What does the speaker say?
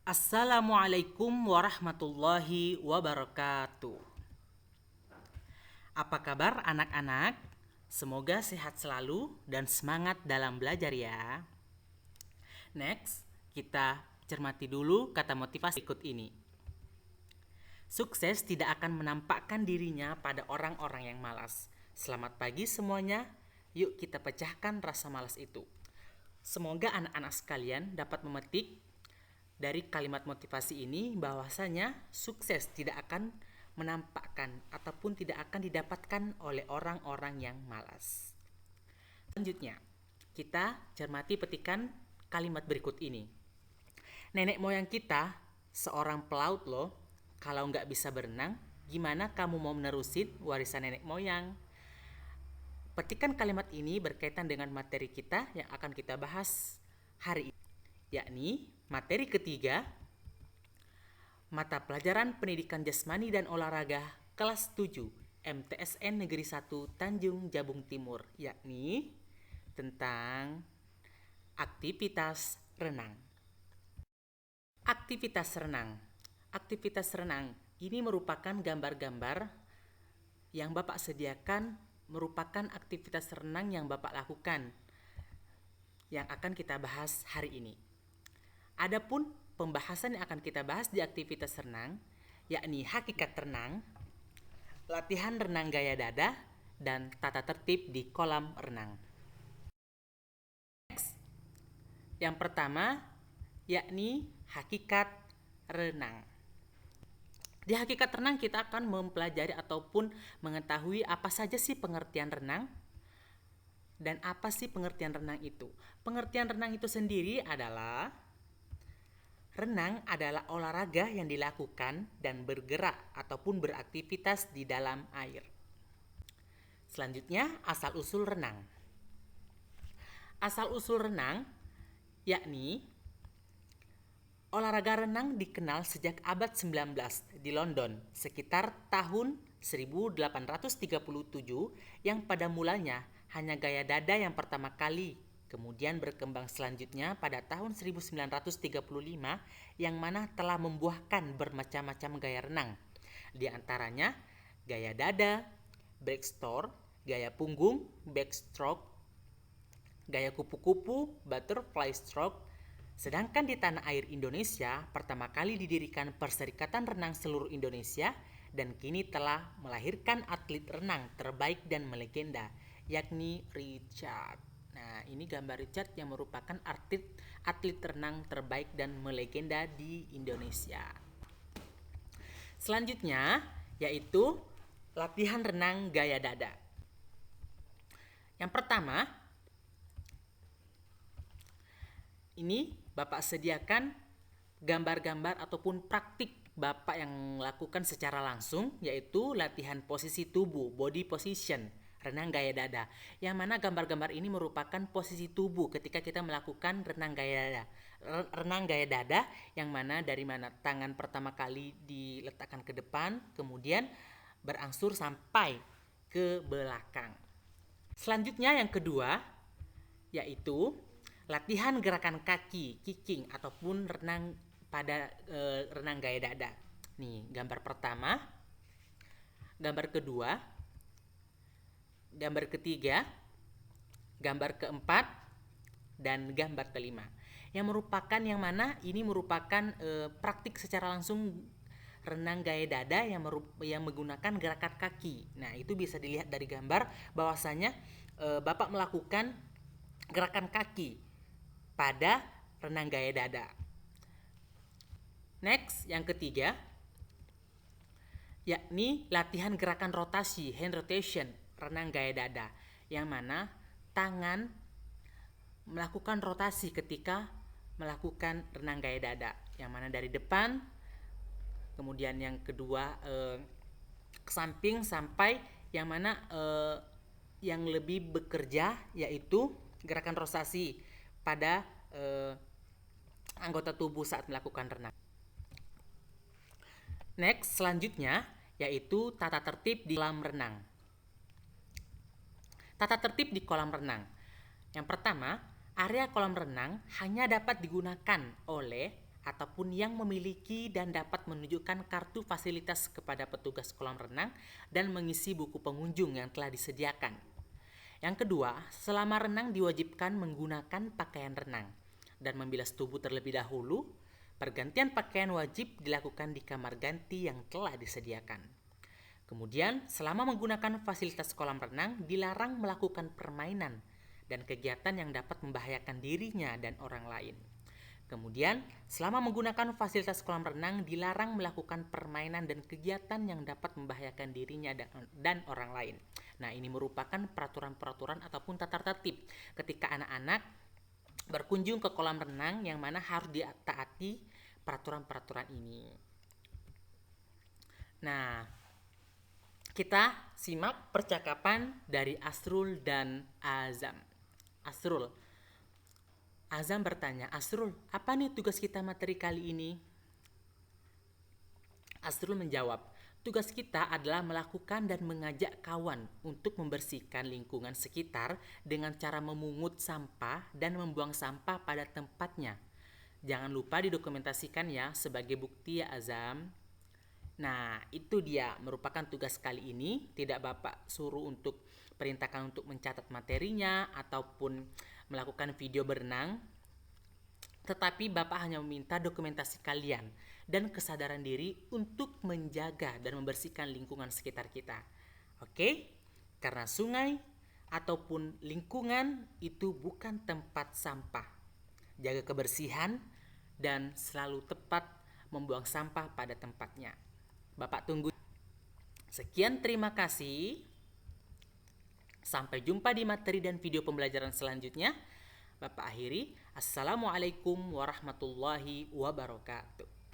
Assalamualaikum warahmatullahi wabarakatuh. Apa kabar anak-anak? Semoga sehat selalu dan semangat dalam belajar ya. Next, kita cermati dulu kata motivasi berikut ini. Sukses tidak akan menampakkan dirinya pada orang-orang yang malas. Selamat pagi semuanya. Yuk kita pecahkan rasa malas itu. Semoga anak-anak sekalian dapat memetik dari kalimat motivasi ini bahwasanya sukses tidak akan menampakkan ataupun tidak akan didapatkan oleh orang-orang yang malas. Selanjutnya, kita cermati petikan kalimat berikut ini. Nenek moyang kita seorang pelaut loh. Kalau nggak bisa berenang, gimana kamu mau menerusin warisan nenek moyang? Petikan kalimat ini berkaitan dengan materi kita yang akan kita bahas hari ini, yakni materi ketiga, mata pelajaran pendidikan jasmani dan olahraga kelas 7 MTSN Negeri 1 Tanjung Jabung Timur, yakni tentang aktivitas renang. Aktivitas renang. Aktivitas renang ini merupakan gambar-gambar yang Bapak sediakan, merupakan aktivitas renang yang Bapak lakukan yang akan kita bahas hari ini. Adapun pembahasan yang akan kita bahas di aktivitas renang, yakni hakikat renang, latihan renang gaya dada, dan tata tertib di kolam renang. Next, yang pertama, yakni hakikat renang. Di hakikat renang kita akan mempelajari ataupun mengetahui apa saja sih pengertian renang dan apa sih pengertian renang itu. Pengertian renang itu sendiri adalah renang adalah olahraga yang dilakukan dan bergerak ataupun beraktivitas di dalam air. Selanjutnya, asal-usul renang. Asal-usul renang yakni olahraga renang dikenal sejak abad 19 di London sekitar tahun 1837 yang pada mulanya hanya gaya dada yang pertama kali, kemudian berkembang selanjutnya pada tahun 1935 yang mana telah membuahkan bermacam-macam gaya renang. Di antaranya gaya dada, backstroke, gaya punggung, backstroke, gaya kupu-kupu, butterfly stroke. Sedangkan di tanah air Indonesia, pertama kali didirikan Perserikatan Renang Seluruh Indonesia dan kini telah melahirkan atlet renang terbaik dan melegenda, yakni Richard. Nah, ini gambar Richard yang merupakan atlet renang terbaik dan melegenda di Indonesia. Selanjutnya, yaitu latihan renang gaya dada. Yang pertama, ini Bapak sediakan gambar-gambar ataupun praktik Bapak yang lakukan secara langsung, yaitu latihan posisi tubuh, body position, renang gaya dada. Yang mana gambar-gambar ini merupakan posisi tubuh ketika kita melakukan renang gaya dada. Renang gaya dada yang mana dari mana tangan pertama kali diletakkan ke depan, kemudian berangsur sampai ke belakang. Selanjutnya yang kedua, yaitu latihan gerakan kaki, kicking ataupun renang pada renang gaya dada. Nih, gambar pertama, gambar kedua, gambar ketiga, gambar keempat, dan gambar kelima. Yang merupakan yang mana ini merupakan praktik secara langsung renang gaya dada yang menggunakan gerakan kaki. Nah, itu bisa dilihat dari gambar bahwasanya Bapak melakukan gerakan kaki pada renang gaya dada. Next, yang ketiga, yakni latihan gerakan rotasi, hand rotation, renang gaya dada, yang mana tangan melakukan rotasi ketika melakukan renang gaya dada, yang mana dari depan, kemudian yang kedua ke samping sampai yang mana yang lebih bekerja yaitu gerakan rotasi pada anggota tubuh saat melakukan renang. Next, selanjutnya yaitu tata tertib di kolam renang. Tata tertib di kolam renang. Yang pertama, area kolam renang hanya dapat digunakan oleh ataupun yang memiliki dan dapat menunjukkan kartu fasilitas kepada petugas kolam renang dan mengisi buku pengunjung yang telah disediakan. Yang kedua, selama renang diwajibkan menggunakan pakaian renang dan membilas tubuh terlebih dahulu. Pergantian pakaian wajib dilakukan di kamar ganti yang telah disediakan. Kemudian, selama menggunakan fasilitas kolam renang, dilarang melakukan permainan dan kegiatan yang dapat membahayakan dirinya dan orang lain. Kemudian, selama menggunakan fasilitas kolam renang, dilarang melakukan permainan dan kegiatan yang dapat membahayakan dirinya dan orang lain. Nah, ini merupakan peraturan-peraturan ataupun tata tertib ketika anak-anak berkunjung ke kolam renang yang mana harus ditaati peraturan-peraturan ini. Nah, kita simak percakapan dari Asrul dan Azam. Azam bertanya, Asrul, apa nih tugas kita materi kali ini? Asrul menjawab, tugas kita adalah melakukan dan mengajak kawan untuk membersihkan lingkungan sekitar dengan cara memungut sampah dan membuang sampah pada tempatnya. Jangan lupa didokumentasikan ya sebagai bukti ya Azam. Nah, itu dia merupakan tugas kali ini. Tidak Bapak suruh untuk perintahkan untuk mencatat materinya ataupun melakukan video berenang, tetapi Bapak hanya meminta dokumentasi kalian dan kesadaran diri untuk menjaga dan membersihkan lingkungan sekitar kita. Oke? Karena sungai ataupun lingkungan itu bukan tempat sampah. Jaga kebersihan dan selalu tepat membuang sampah pada tempatnya. Bapak tunggu. Sekian, terima kasih. Sampai jumpa di materi dan video pembelajaran selanjutnya. Bapak akhiri. Assalamualaikum warahmatullahi wabarakatuh.